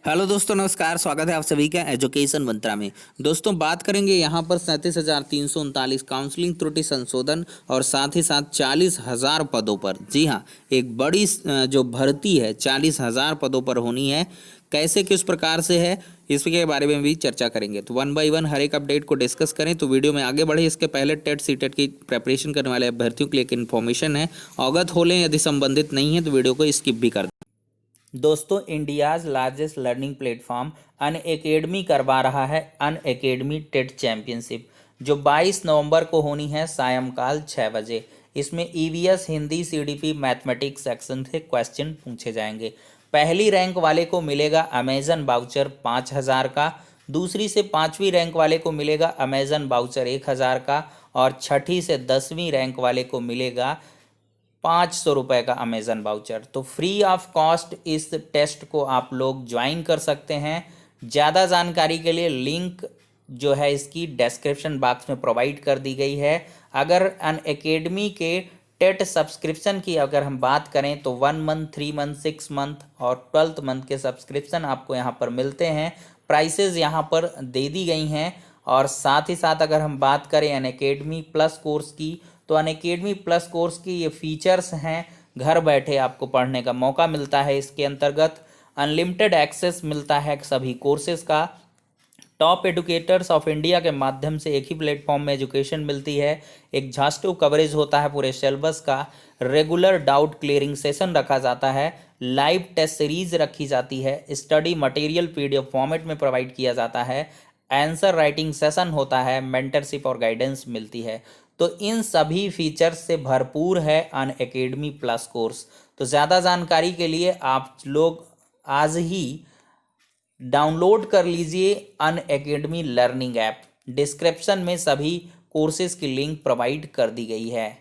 Hello दोस्तों, नमस्कार। स्वागत है आप सभी का एजुकेशन मंत्रा में। दोस्तों, बात करेंगे यहाँ पर 37,339 काउंसलिंग त्रुटि संशोधन और साथ ही साथ 40,000 पदों पर। जी हाँ, एक बड़ी जो भर्ती है 40,000 पदों पर होनी है। कैसे किस प्रकार से है इसके बारे में भी चर्चा करेंगे। तो वन बाय वन हर एक अपडेट को डिस्कस करें। तो वीडियो में आगे बढ़े इसके पहले टेट सीटेट की प्रिपरेशन करने वाले अभ्यर्थियों के लिए एक इन्फॉर्मेशन है, अवगत हो लें। यदि संबंधित नहीं है तो वीडियो को स्किप भी कर। दोस्तों, India's largest learning platform Unacademy करवा रहा है अनअकैडमी टेट चैंपियनशिप, जो 22 नवंबर को होनी है सायंकाल 6 बजे। इसमें EVS, Hindi, CDP, mathematics section से क्वेश्चन पूछे जाएंगे। पहली रैंक वाले को मिलेगा अमेजन वाउचर 5,000 का, दूसरी से 5वीं रैंक वाले को मिलेगा अमेजन वाउचर 1,000 का, और छठी से 10वीं रैंक वाले को मिलेगा 500 रुपये का अमेज़न वाउचर। तो फ्री ऑफ कॉस्ट इस टेस्ट को आप लोग ज्वाइन कर सकते हैं। ज़्यादा जानकारी के लिए लिंक जो है इसकी डिस्क्रिप्शन बॉक्स में प्रोवाइड कर दी गई है। अगर अनअकैडमी के टेट सब्सक्रिप्शन की अगर हम बात करें तो 1 मंथ, 3 मंथ, 6 मंथ और 12th मंथ के सब्सक्रिप्शन आपको यहाँ पर मिलते हैं। प्राइसेस यहाँ पर दे दी गई हैं। और साथ ही साथ अगर हम बात करें अनअकैडमी प्लस कोर्स की, तो अनअकैडमी प्लस कोर्स की ये फीचर्स हैं। घर बैठे आपको पढ़ने का मौका मिलता है। इसके अंतर्गत अनलिमिटेड एक्सेस मिलता है सभी कोर्सेज का। टॉप एडुकेटर्स ऑफ इंडिया के माध्यम से एक ही प्लेटफॉर्म में एजुकेशन मिलती है। एग्जॉस्टिव कवरेज होता है पूरे सिलेबस का। रेगुलर डाउट क्लियरिंग सेशन रखा जाता है। लाइव टेस्ट सीरीज रखी जाती है। स्टडी मटेरियल पीडीएफ फॉर्मेट में प्रोवाइड किया जाता है। आंसर राइटिंग सेशन होता है। मेंटरशिप और गाइडेंस मिलती है। तो इन सभी फीचर्स से भरपूर है अनअकैडमी प्लस कोर्स। तो ज़्यादा जानकारी के लिए आप लोग आज ही डाउनलोड कर लीजिए अनअकैडमी लर्निंग ऐप। डिस्क्रिप्शन में सभी कोर्सेज की लिंक प्रोवाइड कर दी गई है।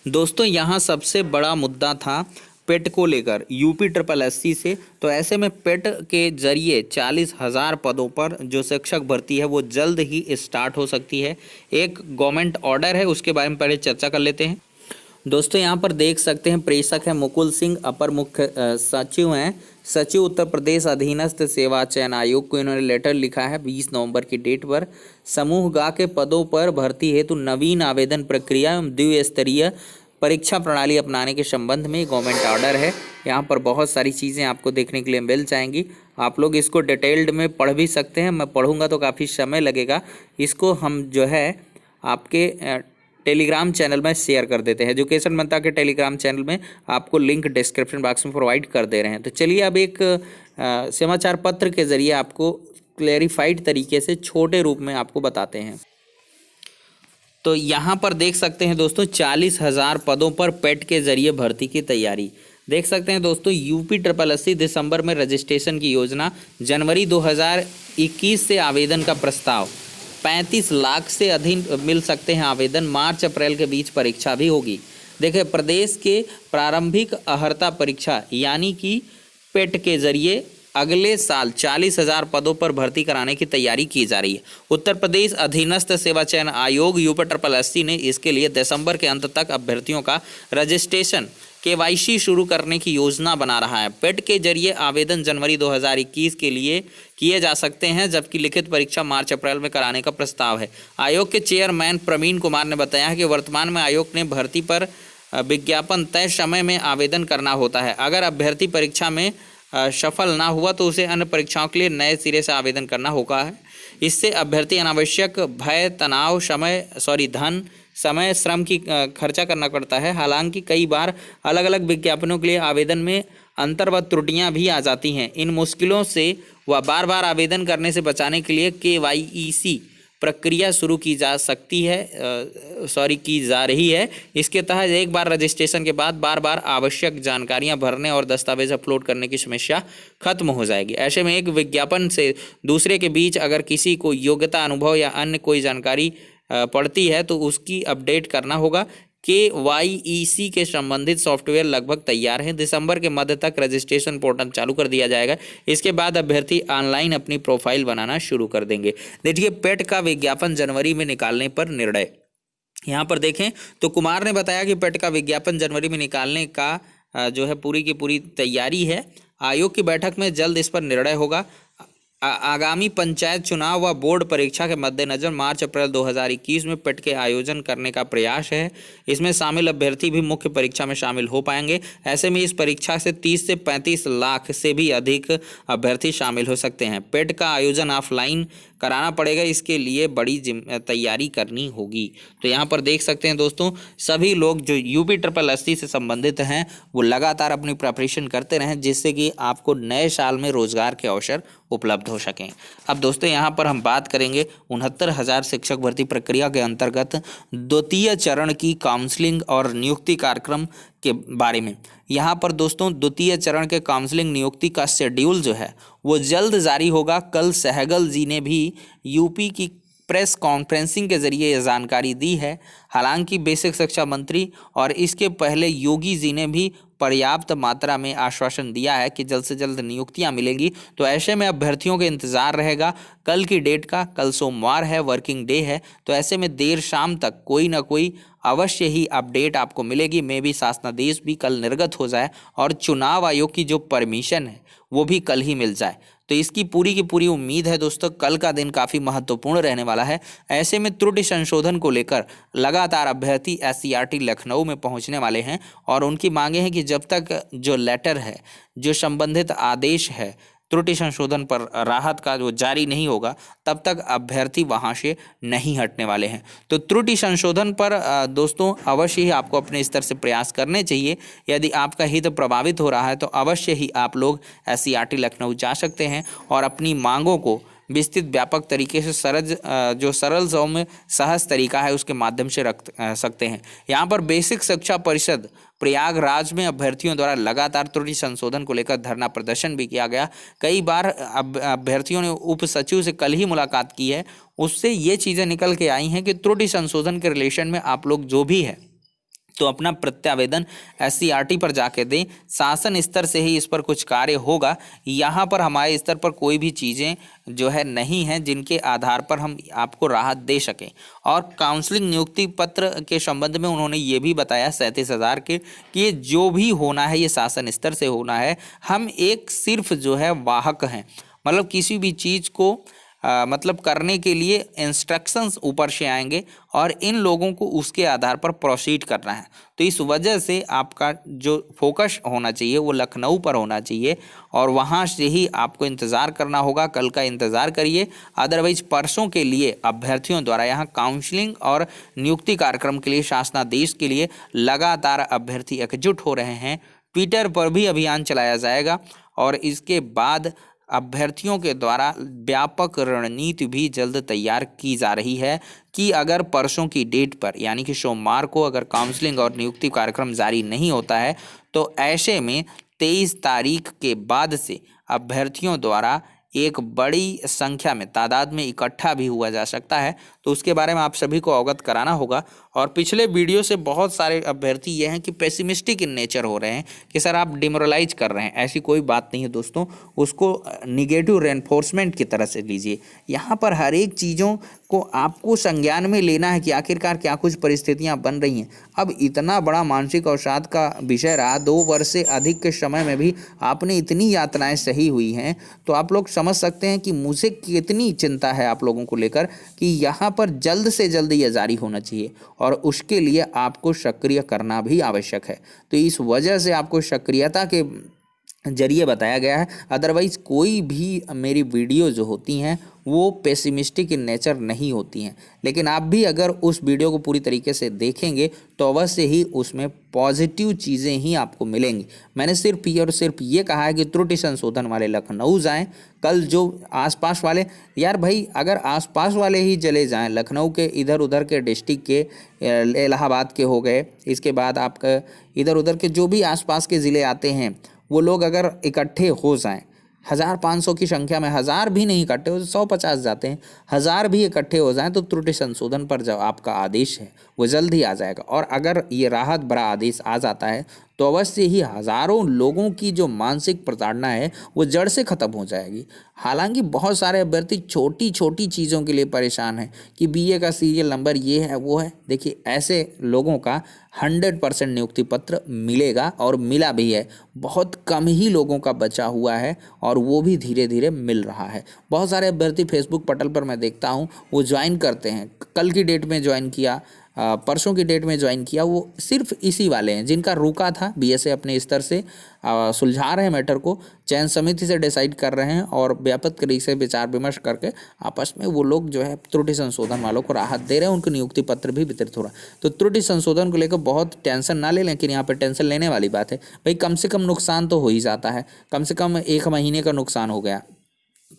दोस्तों, यहाँ सबसे बड़ा मुद्दा था पेट को लेकर यूपी ट्रिपल एससी से। तो ऐसे में पेट के जरिए 40,000 पदों पर जो शिक्षक भर्ती है वो जल्द ही स्टार्ट हो सकती है। एक गवर्नमेंट ऑर्डर है, उसके बारे में पहले चर्चा कर लेते हैं। दोस्तों, यहाँ पर देख सकते हैं प्रेषक है मुकुल सिंह, अपर मुख्य सचिव हैं, सचिव उत्तर प्रदेश अधीनस्थ सेवा चयन आयोग को इन्होंने लेटर लिखा है 20 नवंबर की डेट पर। समूह गा के पदों पर भर्ती हेतु नवीन आवेदन प्रक्रिया एवं द्विस्तरीय परीक्षा प्रणाली अपनाने के संबंध में गवर्नमेंट ऑर्डर है। यहाँ पर बहुत सारी चीज़ें आपको देखने के लिए मिल जाएंगी। आप लोग इसको डिटेल्ड में पढ़ भी सकते हैं। मैं पढ़ूंगा तो काफ़ी समय लगेगा। इसको हम जो है आपके टेलीग्राम चैनल में शेयर कर देते हैं। एजुकेशन मंत्रा के टेलीग्राम चैनल में आपको लिंक डिस्क्रिप्शन बॉक्स में प्रोवाइड कर दे रहे हैं। तो चलिए अब एक समाचार पत्र के जरिए आपको क्लेरिफाइड तरीके से छोटे रूप में आपको बताते हैं। तो यहाँ पर देख सकते हैं दोस्तों, 40,000 पदों पर पेट के जरिए भर्ती की तैयारी देख सकते हैं। दोस्तों, यूपी ट्रिपल एससी दिसंबर में रजिस्ट्रेशन की योजना, जनवरी 2021 से आवेदन का प्रस्ताव। 35 लाख से अधिक मिल सकते हैं आवेदन। मार्च अप्रैल के बीच परीक्षा भी होगी। देखिए, प्रदेश के प्रारंभिक अर्हता परीक्षा यानी कि पेट के जरिए अगले साल 40,000 पदों पर भर्ती कराने की तैयारी की जा रही है। उत्तर प्रदेश अधीनस्थ सेवा चयन आयोग यूपी ट्रिपल एससी ने इसके लिए दिसंबर के अंत तक अभ्यर्थियों का रजिस्ट्रेशन केवाईसी शुरू करने की योजना बना रहा है। पेट के जरिए आवेदन जनवरी 2021 के लिए किए जा सकते हैं, जबकि लिखित परीक्षा मार्च अप्रैल में कराने का प्रस्ताव है। आयोग के चेयरमैन प्रवीण कुमार ने बताया कि वर्तमान में आयोग ने भर्ती पर विज्ञापन तय समय में आवेदन करना होता है। अगर अभ्यर्थी परीक्षा में सफल ना हुआ तो उसे अन्य परीक्षाओं के लिए नए सिरे से आवेदन करना होगा है। इससे अभ्यर्थी अनावश्यक भय, तनाव, धन, समय, श्रम की खर्चा करना पड़ता है। हालांकि कई बार अलग अलग विज्ञापनों के लिए आवेदन में अंतर व त्रुटियां भी आ जाती हैं। इन मुश्किलों से वह बार बार आवेदन करने से बचाने के लिए KYEC प्रक्रिया शुरू की जा रही है। इसके तहत एक बार रजिस्ट्रेशन के बाद बार बार आवश्यक जानकारियां भरने और दस्तावेज अपलोड करने की समस्या खत्म हो जाएगी। ऐसे में एक विज्ञापन से दूसरे के बीच अगर किसी को योग्यता, अनुभव या अन्य कोई जानकारी पड़ती है तो उसकी अपडेट करना होगा। KYEC के संबंधित सॉफ्टवेयर लगभग तैयार है। दिसंबर के मध्य तक रजिस्ट्रेशन पोर्टल चालू कर दिया जाएगा। इसके बाद अभ्यर्थी ऑनलाइन अपनी प्रोफाइल बनाना शुरू कर देंगे। देखिए, पेट का विज्ञापन जनवरी में निकालने पर निर्णय। यहाँ पर देखें तो कुमार ने बताया कि पेट का विज्ञापन जनवरी में निकालने का जो है पूरी की पूरी तैयारी है। आयोग की बैठक में जल्द इस पर निर्णय होगा। आगामी पंचायत चुनाव व बोर्ड परीक्षा के मद्देनजर मार्च अप्रैल 2021 में पेट के आयोजन करने का प्रयास है। इसमें शामिल अभ्यर्थी भी मुख्य परीक्षा में शामिल हो पाएंगे। ऐसे में इस परीक्षा से 30 से 35 लाख से भी अधिक अभ्यर्थी शामिल हो सकते हैं। पेट का आयोजन ऑफलाइन कराना पड़ेगा, इसके लिए बड़ी तैयारी करनी होगी। तो यहाँ पर देख सकते हैं दोस्तों, सभी लोग जो यूपी 888 से संबंधित हैं वो लगातार अपनी प्रिपरेशन करते रहें, जिससे कि आपको नए साल में रोजगार के अवसर उपलब्ध हो सकें। अब दोस्तों यहाँ पर हम बात करेंगे 69,000 शिक्षक भर्ती प्रक्रिया के अंतर्गत द्वितीय चरण की काउंसलिंग और नियुक्ति कार्यक्रम के बारे में। यहाँ पर दोस्तों द्वितीय चरण के काउंसलिंग नियुक्ति का शेड्यूल जो है वो जल्द जारी होगा। कल सहगल जी ने भी यूपी की प्रेस कॉन्फ्रेंसिंग के जरिए यह जानकारी दी है। हालांकि बेसिक शिक्षा मंत्री और इसके पहले योगी जी ने भी पर्याप्त मात्रा में आश्वासन दिया है कि जल्द से जल्द नियुक्तियां मिलेंगी। तो ऐसे में अभ्यर्थियों के इंतजार रहेगा कल की डेट का। कल सोमवार है, वर्किंग डे है, तो ऐसे में देर शाम तक कोई ना कोई अवश्य ही अपडेट आपको मिलेगी। मे भी शासनादेश भी कल निर्गत हो जाए और चुनाव आयोग की जो परमिशन है वो भी कल ही मिल जाए। तो इसकी पूरी की पूरी उम्मीद है दोस्तों, कल का दिन काफ़ी महत्वपूर्ण रहने वाला है। ऐसे में त्रुटि संशोधन को लेकर लगातार अभ्यर्थी SCRT लखनऊ में पहुंचने वाले हैं और उनकी मांगे हैं कि जब तक जो लेटर है, जो संबंधित आदेश है त्रुटि संशोधन पर राहत का जो जारी नहीं होगा, तब तक अभ्यर्थी वहां से नहीं हटने वाले हैं। तो त्रुटि संशोधन पर दोस्तों अवश्य ही आपको अपने स्तर से प्रयास करने चाहिए। यदि आपका हित प्रभावित हो रहा है तो अवश्य ही आप लोग SCRT लखनऊ जा सकते हैं और अपनी मांगों को विस्तृत व्यापक तरीके से सरल सौम्य सहज तरीका है उसके माध्यम से रख सकते हैं। यहाँ पर बेसिक शिक्षा परिषद प्रयागराज में अभ्यर्थियों द्वारा लगातार त्रुटि संशोधन को लेकर धरना प्रदर्शन भी किया गया। कई बार अभ्यर्थियों ने उप सचिव से कल ही मुलाकात की है, उससे ये चीज़ें निकल के आई हैं कि त्रुटि संशोधन के रिलेशन में आप लोग जो भी है तो अपना प्रत्यावेदन SCRT पर जाके दें। शासन स्तर से ही इस पर कुछ कार्य होगा। यहाँ पर हमारे स्तर पर कोई भी चीज़ें जो है नहीं हैं जिनके आधार पर हम आपको राहत दे सकें। और काउंसलिंग नियुक्ति पत्र के संबंध में उन्होंने ये भी बताया 37,000 के कि ये जो भी होना है ये शासन स्तर से होना है। हम एक सिर्फ जो है वाहक हैं, मतलब किसी भी चीज़ को मतलब करने के लिए इंस्ट्रक्शंस ऊपर से आएंगे और इन लोगों को उसके आधार पर प्रोसीड करना है। तो इस वजह से आपका जो फोकस होना चाहिए वो लखनऊ पर होना चाहिए और वहाँ से ही आपको इंतज़ार करना होगा। कल का इंतज़ार करिए, अदरवाइज परसों के लिए अभ्यर्थियों द्वारा यहाँ काउंसलिंग और नियुक्ति कार्यक्रम के लिए शासनादेश के लिए लगातार अभ्यर्थी एकजुट हो रहे हैं। ट्विटर पर भी अभियान चलाया जाएगा और इसके बाद अभ्यर्थियों के द्वारा व्यापक रणनीति भी जल्द तैयार की जा रही है कि अगर परसों की डेट पर यानी कि सोमवार को अगर काउंसलिंग और नियुक्ति कार्यक्रम जारी नहीं होता है तो ऐसे में 23 तारीख के बाद से अभ्यर्थियों द्वारा एक बड़ी संख्या में तादाद में इकट्ठा भी हुआ जा सकता है। तो उसके बारे में आप सभी को अवगत कराना होगा। और पिछले वीडियो से बहुत सारे अभ्यर्थी ये हैं कि पेसिमिस्टिक इन नेचर हो रहे हैं कि सर आप डिमोरलाइज कर रहे हैं। ऐसी कोई बात नहीं है दोस्तों, उसको निगेटिव रेनफोर्समेंट की तरह से लीजिए। यहाँ पर हर एक चीज़ों को आपको संज्ञान में लेना है कि आखिरकार क्या कुछ परिस्थितियाँ बन रही हैं। अब इतना बड़ा मानसिक अवसाद का विषय रहा, 2 वर्ष से अधिक के समय में भी आपने इतनी यातनाएं सही हुई हैं, तो आप लोग समझ सकते हैं कि मुझे कितनी चिंता है आप लोगों को लेकर कि यहाँ पर जल्द से जल्द यह जारी होना चाहिए और उसके लिए आपको सक्रिय करना भी आवश्यक है। तो इस वजह से आपको सक्रियता के जरिए बताया गया है। अदरवाइज़ कोई भी मेरी वीडियो जो होती हैं वो पेसिमिस्टिक इन नेचर नहीं होती हैं, लेकिन आप भी अगर उस वीडियो को पूरी तरीके से देखेंगे तो अवश्य ही उसमें पॉजिटिव चीज़ें ही आपको मिलेंगी। मैंने सिर्फ ये और सिर्फ ये कहा है कि त्रुटि संशोधन वाले लखनऊ जाएं। कल जो आसपास वाले, यार भाई अगर आसपास वाले ही चले जाएं, लखनऊ के इधर उधर के डिस्ट्रिक्ट के, इलाहाबाद के हो गए, इसके बाद आपका इधर उधर के जो भी आसपास के ज़िले आते हैं वो लोग अगर इकट्ठे हो जाएं 1500 की संख्या में, 1000 भी नहीं इकट्ठे हो, 150 जाते हैं, 1000 भी इकट्ठे हो जाएं तो त्रुटि संशोधन पर जो आपका आदेश है वो जल्द ही आ जाएगा। और अगर ये राहत भरा आदेश आ जाता है तो अवश्य ही हज़ारों लोगों की जो मानसिक प्रताड़ना है वो जड़ से ख़त्म हो जाएगी। हालांकि बहुत सारे अभ्यर्थी छोटी छोटी चीज़ों के लिए परेशान हैं कि बीए का सीरियल नंबर ये है वो है। देखिए ऐसे लोगों का 100% नियुक्ति पत्र मिलेगा और मिला भी है। बहुत कम ही लोगों का बचा हुआ है और वो भी धीरे धीरे मिल रहा है। बहुत सारे अभ्यर्थी फेसबुक पटल पर मैं देखता हूँ वो ज्वाइन करते हैं, कल की डेट में ज्वाइन किया, परसों की डेट में ज्वाइन किया, वो सिर्फ इसी वाले हैं जिनका रुका था। बीएसए अपने स्तर से सुलझा रहे हैं मैटर को, चयन समिति से डिसाइड कर रहे हैं और व्यापक तरीके से विचार विमर्श करके आपस में वो लोग जो है त्रुटि संशोधन वालों को राहत दे रहे हैं, उनको नियुक्ति पत्र भी वितरित हो रहा है। तो त्रुटि संशोधन को लेकर बहुत टेंशन ना ले, लेकिन यहाँ पर टेंशन लेने वाली बात है भाई, कम से कम नुकसान तो हो ही जाता है, कम से कम 1 महीने का नुकसान हो गया।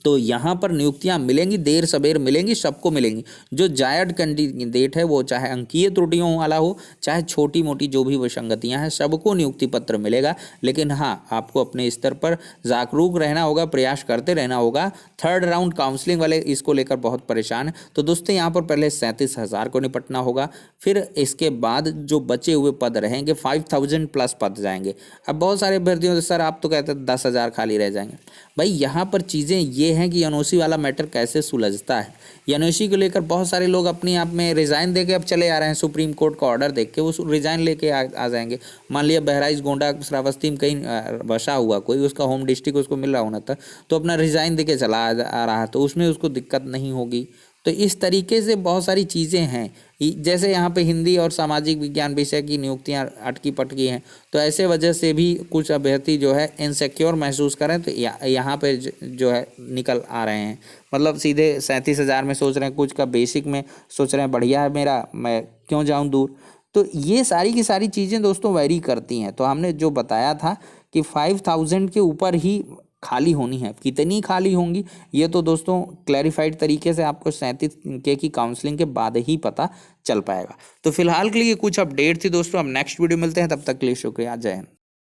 तो यहाँ पर नियुक्तियाँ मिलेंगी, देर सबेर मिलेंगी, सबको मिलेंगी। जो जायद कैंडिडेट है वो चाहे अंकीय त्रुटियों वाला हो, चाहे छोटी मोटी जो भी विसंगतियाँ हैं, सबको नियुक्ति पत्र मिलेगा। लेकिन हाँ, आपको अपने स्तर पर जागरूक रहना होगा, प्रयास करते रहना होगा। 3rd राउंड काउंसलिंग वाले इसको लेकर बहुत परेशान हैं। तो दोस्तों यहाँ पर पहले 37,000 को निपटना होगा, फिर इसके बाद जो बचे हुए पद रहेंगे 5,000 प्लस पद जाएंगे। अब बहुत सारे अभ्यर्थियों से सर आप तो कहते हैं 10,000 खाली रह जाएंगे। भाई यहाँ पर चीज़ें ये हैं कि एनओसी वाला मैटर कैसे सुलझता है। एनओसी को लेकर बहुत सारे लोग अपने आप में रिज़ाइन देके अब चले आ रहे हैं, सुप्रीम कोर्ट का ऑर्डर देख के वो रिज़ाइन लेके आ जाएंगे। मान लिया बहराइच, गोंडा, श्रावस्ती में कहीं बसा हुआ कोई, उसका होम डिस्ट्रिक्ट उसको मिल रहा होना था, तो अपना रिज़ाइन देके चला आ रहा है, तो उसमें उसको दिक्कत नहीं होगी। तो इस तरीके से बहुत सारी चीज़ें हैं। जैसे यहाँ पे हिंदी और सामाजिक विज्ञान विषय की नियुक्तियाँ अटकी पटकी हैं, तो ऐसे वजह से भी कुछ अभ्यर्थी जो है इनसिक्योर महसूस करें तो यहाँ पे जो है निकल आ रहे हैं। मतलब सीधे 37,000 में सोच रहे हैं, कुछ का बेसिक में सोच रहे हैं बढ़िया है मेरा, मैं क्यों जाऊँ दूर। तो ये सारी की सारी चीज़ें दोस्तों वैरी करती हैं। तो हमने जो बताया था कि 5,000 के ऊपर ही खाली होनी है, कितनी खाली होंगी ये तो दोस्तों क्लैरिफाइड तरीके से आपको 37 के की काउंसलिंग के बाद ही पता चल पाएगा। तो फिलहाल के लिए कुछ अपडेट थी दोस्तों, अब नेक्स्ट वीडियो मिलते हैं, तब तक के लिए शुक्रिया, जय हिंद।